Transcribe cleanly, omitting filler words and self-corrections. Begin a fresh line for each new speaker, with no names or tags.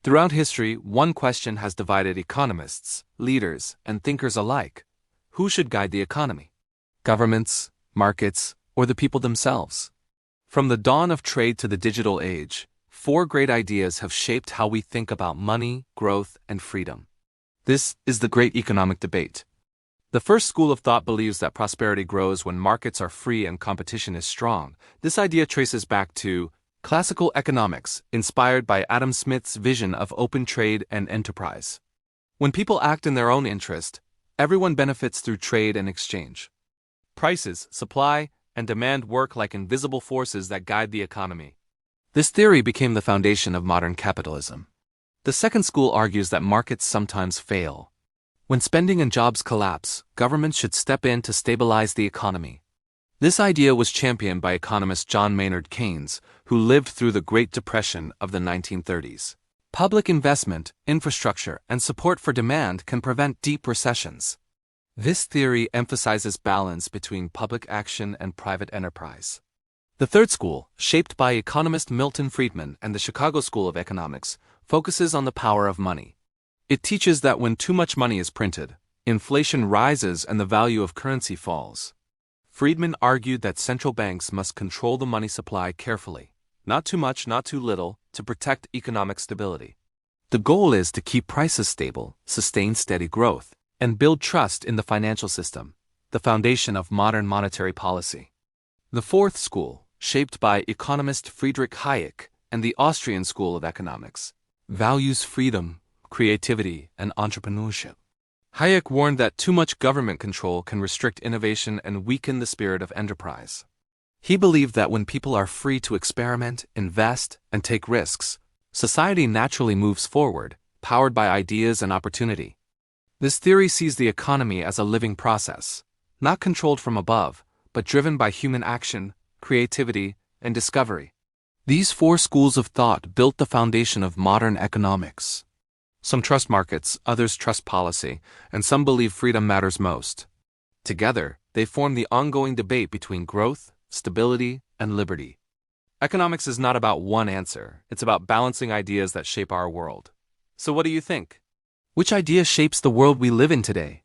Throughout history, one question has divided economists, leaders, and thinkers alike. Who should guide the economy? Governments, markets, or the people themselves? From the dawn of trade to the digital age, four great ideas have shaped how we think about money, growth, and freedom. This is the great economic debate. The first school of thought believes that prosperity grows when markets are free and competition is strong. This idea traces back to classical economics, inspired by Adam Smith's vision of open trade and enterprise. When people act in their own interest, everyone benefits through trade and exchange. Prices, supply, and demand work like invisible forces that guide the economy. This theory became the foundation of modern capitalism. The second school argues that markets sometimes fail. When spending and jobs collapse, governments should step in to stabilize the economy. This idea was championed by economist John Maynard Keynes, who lived through the Great Depression of the 1930s. Public investment, infrastructure, and support for demand can prevent deep recessions. This theory emphasizes balance between public action and private enterprise. The third school, shaped by economist Milton Friedman and the Chicago School of Economics, focuses on the power of money. It teaches that when too much money is printed, inflation rises and the value of currency falls. Friedman argued that central banks must control the money supply carefully, not too much, not too little, to protect economic stability. The goal is to keep prices stable, sustain steady growth, and build trust in the financial system, the foundation of modern monetary policy. The fourth school, shaped by economist Friedrich Hayek and the Austrian School of Economics, values freedom, creativity, and entrepreneurship. Hayek warned that too much government control can restrict innovation and weaken the spirit of enterprise. He believed that when people are free to experiment, invest, and take risks, society naturally moves forward, powered by ideas and opportunity. This theory sees the economy as a living process, not controlled from above, but driven by human action, creativity, and discovery. These four schools of thought built the foundation of modern economics. Some trust markets, others trust policy, and some believe freedom matters most. Together, they form the ongoing debate between growth, stability, and liberty. Economics is not about one answer, it's about balancing ideas that shape our world. So what do you think? Which idea shapes the world we live in today?